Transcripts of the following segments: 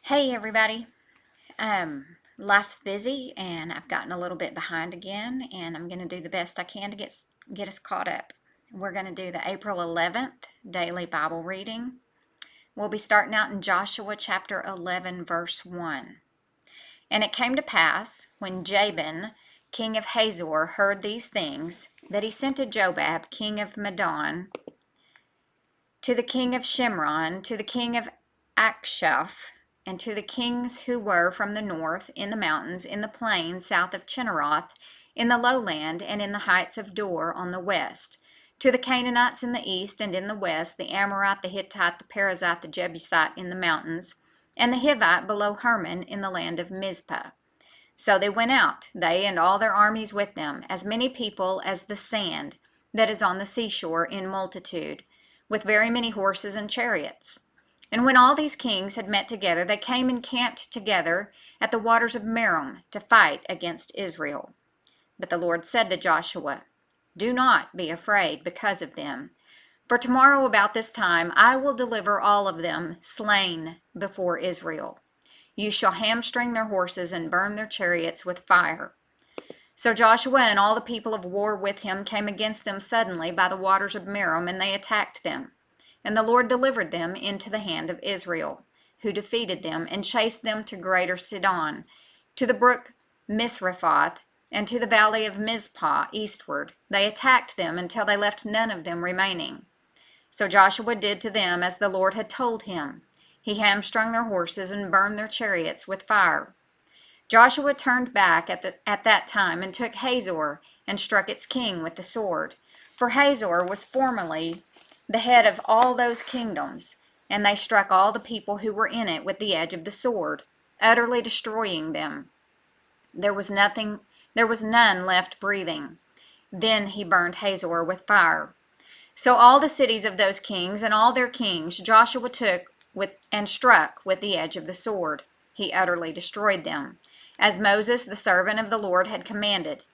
Hey everybody. Life's busy and I've gotten a little bit behind again, and I'm going to do the best I can to get us caught up. We're going to do the April 11th daily Bible reading. We'll be starting out in Joshua chapter 11 verse 1. And it came to pass, when Jabin, king of Hazor, heard these things, that he sent to Jobab, king of Madon, to the king of Shimron, to the king of Akshaph, and to the kings who were from the north, in the mountains, in the plain south of Chinneroth, in the lowland, and in the heights of Dor on the west, to the Canaanites in the east and in the west, the Amorite, the Hittite, the Perizzite, the Jebusite in the mountains, and the Hivite below Hermon in the land of Mizpah. So they went out, they and all their armies with them, as many people as the sand that is on the seashore in multitude, with very many horses and chariots. And when all these kings had met together, they came and camped together at the waters of Merom to fight against Israel. But the Lord said to Joshua, "Do not be afraid because of them, for tomorrow about this time I will deliver all of them slain before Israel. You shall hamstring their horses and burn their chariots with fire." So Joshua and all the people of war with him came against them suddenly by the waters of Merom, and they attacked them. And the Lord delivered them into the hand of Israel, who defeated them and chased them to greater Sidon, to the brook Misrephoth, and to the valley of Mizpah eastward. They attacked them until they left none of them remaining. So Joshua did to them as the Lord had told him. He hamstrung their horses and burned their chariots with fire. Joshua turned back at that time and took Hazor and struck its king with the sword. For Hazor was formerly the head of all those kingdoms, and they struck all the people who were in it with the edge of the sword, utterly destroying them. There was none left breathing. Then he burned Hazor with fire. So all the cities of those kings and all their kings Joshua took and struck with the edge of the sword. He utterly destroyed them, as Moses the servant of the Lord had commanded.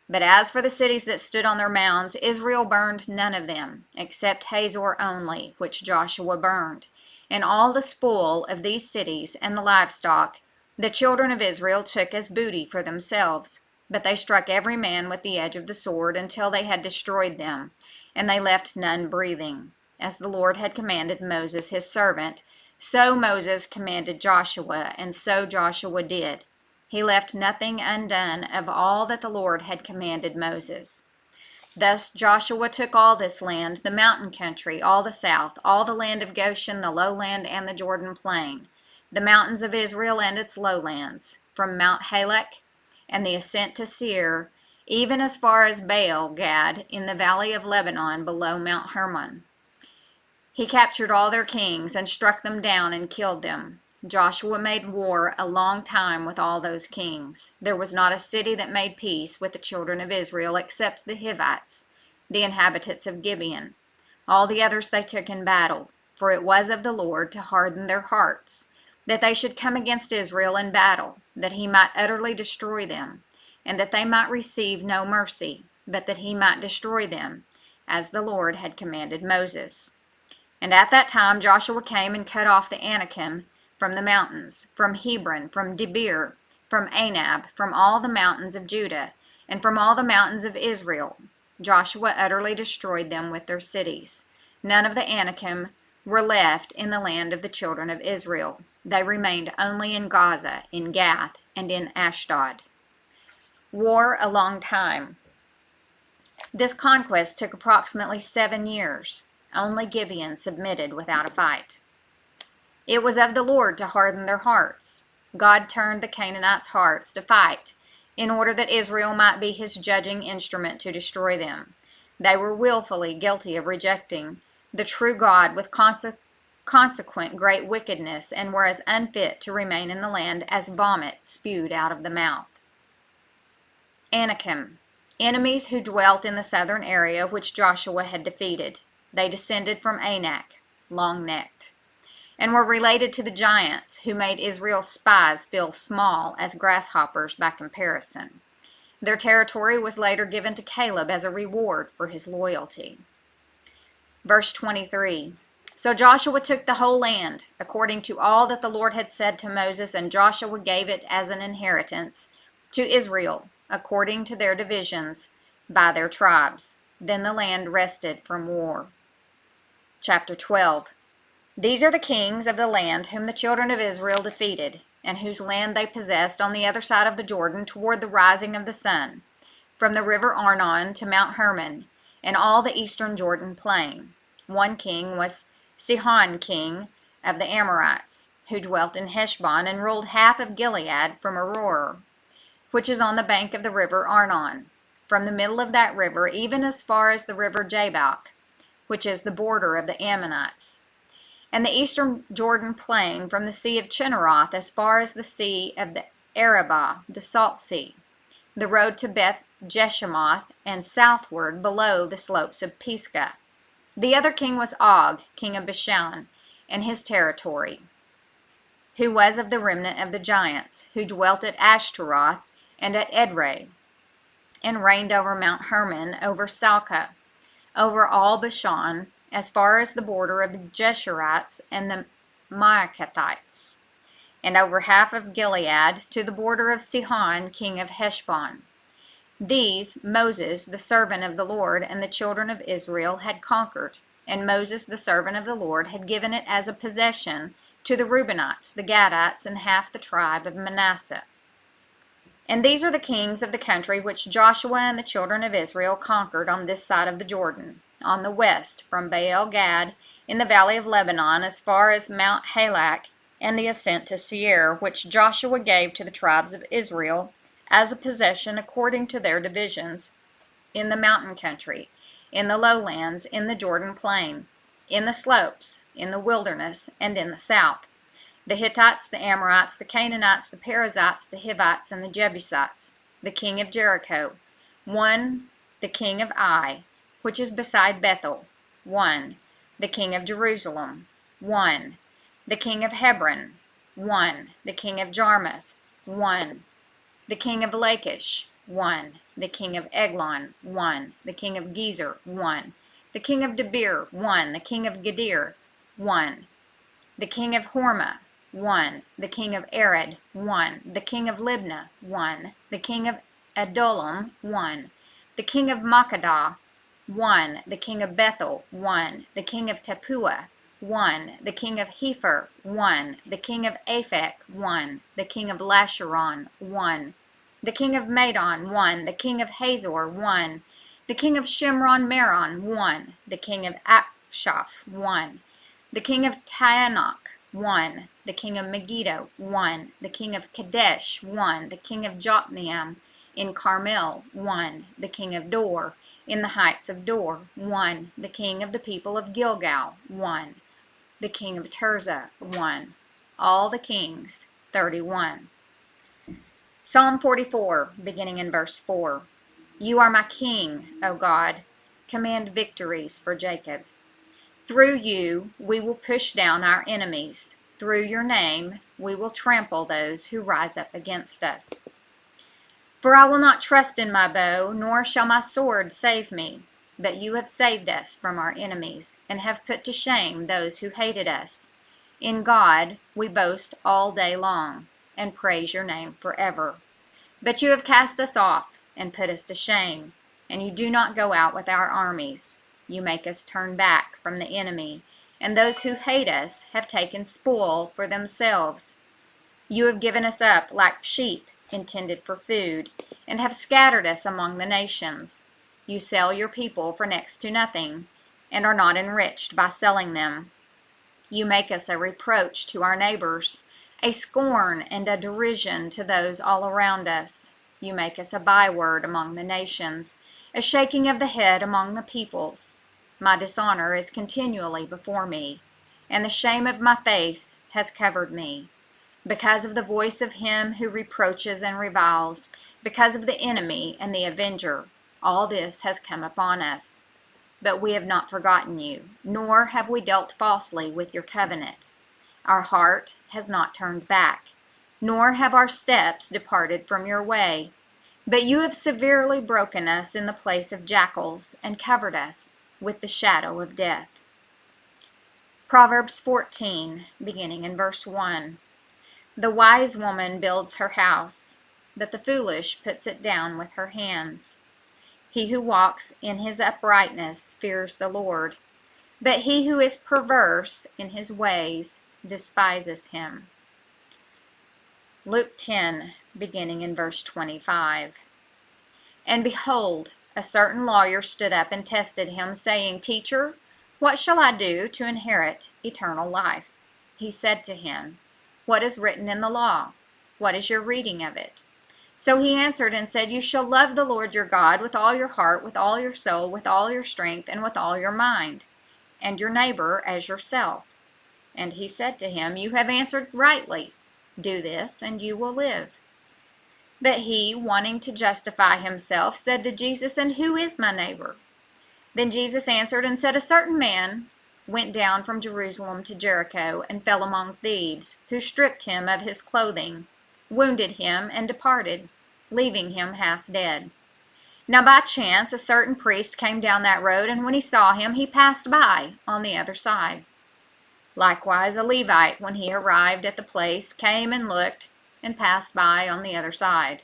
But as for the cities that stood on their mounds, Israel burned none of them, except Hazor only, which Joshua burned. And all the spoil of these cities and the livestock the children of Israel took as booty for themselves. But they struck every man with the edge of the sword until they had destroyed them, and they left none breathing. As the Lord had commanded Moses his servant, so Moses commanded Joshua, and so Joshua did. He left nothing undone of all that the Lord had commanded Moses. Thus Joshua took all this land, the mountain country, all the south, all the land of Goshen, the lowland, and the Jordan plain, the mountains of Israel and its lowlands, from Mount Halak and the ascent to Seir, even as far as Baal Gad in the valley of Lebanon below Mount Hermon. He captured all their kings and struck them down and killed them. Joshua made war a long time with all those kings. There was not a city that made peace with the children of Israel except the Hivites, the inhabitants of Gibeon. All the others they took in battle, for it was of the Lord to harden their hearts, that they should come against Israel in battle, that he might utterly destroy them, and that they might receive no mercy, but that he might destroy them, as the Lord had commanded Moses. And at that time Joshua came and cut off the Anakim from the mountains, from Hebron, from Debir, from Anab, from all the mountains of Judah, and from all the mountains of Israel. Joshua utterly destroyed them with their cities. None of the Anakim were left in the land of the children of Israel. They remained only in Gaza, in Gath, and in Ashdod. War a long time. This conquest took approximately 7 years. Only Gibeon submitted without a fight. It was of the Lord to harden their hearts. God turned the Canaanites' hearts to fight, in order that Israel might be his judging instrument to destroy them. They were willfully guilty of rejecting the true God with consequent great wickedness, and were as unfit to remain in the land as vomit spewed out of the mouth. Anakim, enemies who dwelt in the southern area which Joshua had defeated. They descended from Anak, long-necked, and were related to the giants who made Israel's spies feel small as grasshoppers by comparison. Their territory was later given to Caleb as a reward for his loyalty. Verse 23, So Joshua took the whole land, according to all that the Lord had said to Moses, and Joshua gave it as an inheritance to Israel, according to their divisions, by their tribes. Then the land rested from war. Chapter 12. These are the kings of the land whom the children of Israel defeated, and whose land they possessed on the other side of the Jordan toward the rising of the sun, from the river Arnon to Mount Hermon, and all the eastern Jordan plain. One king was Sihon, king of the Amorites, who dwelt in Heshbon, and ruled half of Gilead from Aroer, which is on the bank of the river Arnon, from the middle of that river even as far as the river Jabbok, which is the border of the Ammonites, and the eastern Jordan plain from the sea of Chinneroth as far as the sea of the Arabah, the salt sea, the road to Beth Jeshemoth, and southward below the slopes of Pisgah. The other king was Og, king of Bashan, and his territory, who was of the remnant of the giants, who dwelt at Ashtaroth and at Edrei, and reigned over Mount Hermon, over Salcah, over all Bashan, as far as the border of the Geshurites and the Maacathites, and over half of Gilead to the border of Sihon, king of Heshbon. These Moses, the servant of the Lord, and the children of Israel had conquered, and Moses, the servant of the Lord, had given it as a possession to the Reubenites, the Gadites, and half the tribe of Manasseh. And these are the kings of the country which Joshua and the children of Israel conquered on this side of the Jordan, on the west, from Baal Gad in the valley of Lebanon as far as Mount Halak, and the ascent to Seir, which Joshua gave to the tribes of Israel as a possession according to their divisions, in the mountain country, in the lowlands, in the Jordan plain, in the slopes, in the wilderness, and in the south, the Hittites, the Amorites, the Canaanites, the Perizzites, the Hivites, and the Jebusites, the king of Jericho, one, the king of Ai, which is beside Bethel, one, the king of Jerusalem, one, the king of Hebron, one, the king of Jarmuth, one, the king of Lachish, one, the king of Eglon, one, the king of Gezer, one, the king of Debir, one, the king of Gedir, one, the king of Hormah, one, the king of Arad, one, the king of Libnah, one, the king of Adullam, one, the king of Makkedah, one, the king of Bethel, one, the king of Tappuah, one, the king of Hepher, one, the king of Aphek, one, the king of Lasharon, one, the king of Madon, one, the king of Hazor, one, the king of Shimron Meron, one, the king of Akshaph, one, the king of Taanach, one, the king of Megiddo, one, the king of Kadesh, one, the king of Jokneam in Carmel, one, the king of Dor in the heights of Dor, one, the king of the people of Gilgal, one, the king of Tirzah, one, all the kings, 31. Psalm 44, beginning in verse 4. You are my king, O God. Command victories for Jacob. Through you we will push down our enemies. Through your name we will trample those who rise up against us. For I will not trust in my bow, nor shall my sword save me. But you have saved us from our enemies, and have put to shame those who hated us. In God we boast all day long, and praise your name forever. But you have cast us off, and put us to shame, and you do not go out with our armies. You make us turn back from the enemy, and those who hate us have taken spoil for themselves. You have given us up like sheep intended for food, and have scattered us among the nations. You sell your people for next to nothing, and are not enriched by selling them. You make us a reproach to our neighbors, a scorn and a derision to those all around us. You make us a byword among the nations, a shaking of the head among the peoples. My dishonor is continually before me, and the shame of my face has covered me. Because of the voice of him who reproaches and reviles, because of the enemy and the avenger, all this has come upon us. But we have not forgotten you, nor have we dealt falsely with your covenant. Our heart has not turned back, nor have our steps departed from your way. But you have severely broken us in the place of jackals, and covered us with the shadow of death. Proverbs 14, beginning in verse 1. The wise woman builds her house, but the foolish puts it down with her hands. He who walks in his uprightness fears the Lord, but he who is perverse in his ways despises him. Luke 10, beginning in verse 25. And behold, a certain lawyer stood up and tested him, saying, Teacher, what shall I do to inherit eternal life? He said to him, What is written in the law? What is your reading of it? So he answered and said, You shall love the Lord your God with all your heart, with all your soul, with all your strength, and with all your mind, and your neighbor as yourself. And he said to him, You have answered rightly. Do this, and you will live. But he, wanting to justify himself, said to Jesus, And who is my neighbor? Then Jesus answered and said, A certain man went down from Jerusalem to Jericho, and fell among thieves, who stripped him of his clothing, wounded him, and departed, leaving him half dead. Now by chance a certain priest came down that road, and when he saw him, he passed by on the other side. Likewise a Levite, when he arrived at the place, came and looked, and passed by on the other side.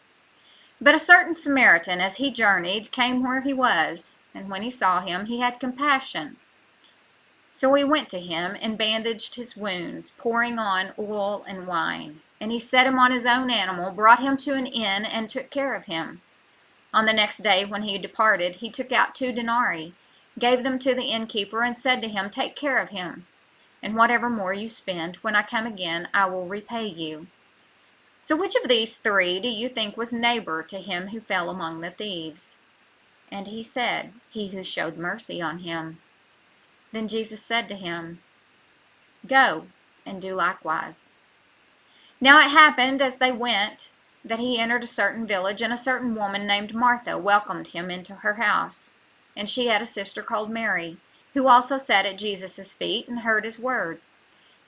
But a certain Samaritan, as he journeyed, came where he was, and when he saw him, he had compassion. So he went to him and bandaged his wounds, pouring on oil and wine. And he set him on his own animal, brought him to an inn, and took care of him. On the next day, when he departed, he took out 2 denarii, gave them to the innkeeper, and said to him, Take care of him, and whatever more you spend, when I come again, I will repay you. So which of these 3 do you think was neighbor to him who fell among the thieves? And he said, He who showed mercy on him. Then Jesus said to him, Go and do likewise. Now it happened, as they went, that he entered a certain village, and a certain woman named Martha welcomed him into her house. And she had a sister called Mary, who also sat at Jesus' feet and heard his word.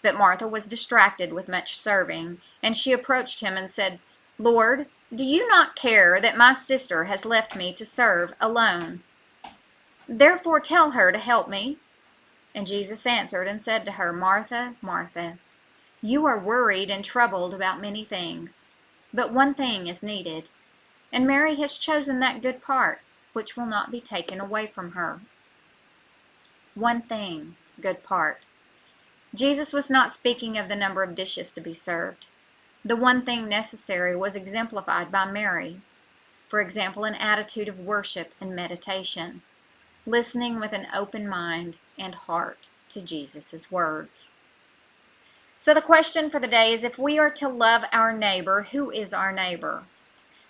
But Martha was distracted with much serving, and she approached him and said, Lord, do you not care that my sister has left me to serve alone? Therefore tell her to help me. And Jesus answered and said to her, Martha, Martha, you are worried and troubled about many things, but one thing is needed, and Mary has chosen that good part, which will not be taken away from her. One thing, good part. Jesus was not speaking of the number of dishes to be served. The one thing necessary was exemplified by Mary. For example, an attitude of worship and meditation, listening with an open mind and heart to Jesus' words. So the question for the day is, if we are to love our neighbor, who is our neighbor?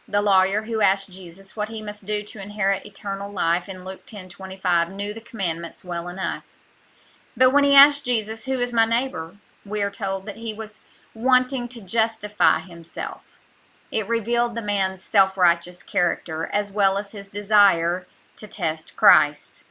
The lawyer who asked Jesus what he must do to inherit eternal life in Luke 10:25 knew the commandments well enough. But when he asked Jesus, who is my neighbor, we are told that he was wanting to justify himself. It revealed the man's self-righteous character as well as his desire to test Christ.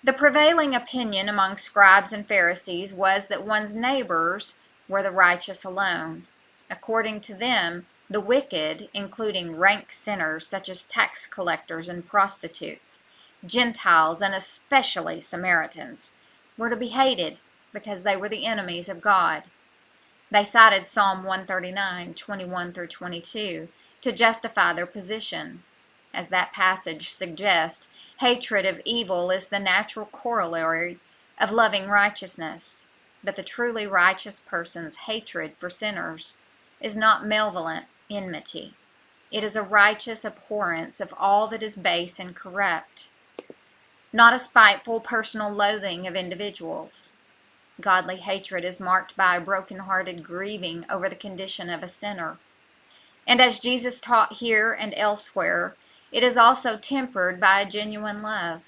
The prevailing opinion among scribes and Pharisees was that one's neighbors were the righteous alone. According to them, the wicked, including rank sinners such as tax collectors and prostitutes, Gentiles, and especially Samaritans, were to be hated because they were the enemies of God. They cited Psalm 139:21-22 to justify their position. As that passage suggests, hatred of evil is the natural corollary of loving righteousness. But the truly righteous person's hatred for sinners is not malevolent enmity. It is a righteous abhorrence of all that is base and corrupt, not a spiteful personal loathing of individuals. Godly hatred is marked by a broken-hearted grieving over the condition of a sinner. And as Jesus taught here and elsewhere, it is also tempered by a genuine love.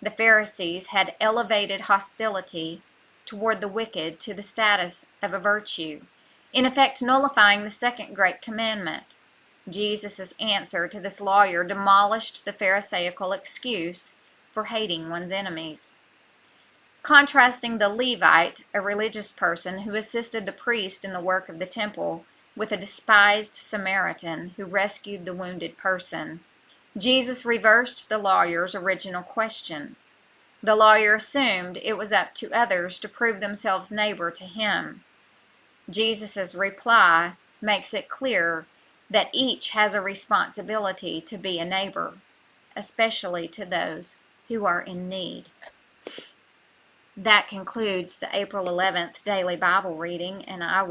The Pharisees had elevated hostility toward the wicked to the status of a virtue, in effect nullifying the second great commandment. Jesus' answer to this lawyer demolished the Pharisaical excuse for hating one's enemies. Contrasting the Levite, a religious person who assisted the priest in the work of the temple, with a despised Samaritan who rescued the wounded person, Jesus reversed the lawyer's original question. The lawyer assumed it was up to others to prove themselves neighbor to him. Jesus' reply makes it clear that each has a responsibility to be a neighbor, especially to those who are in need. That concludes the April 11th daily Bible reading, and I will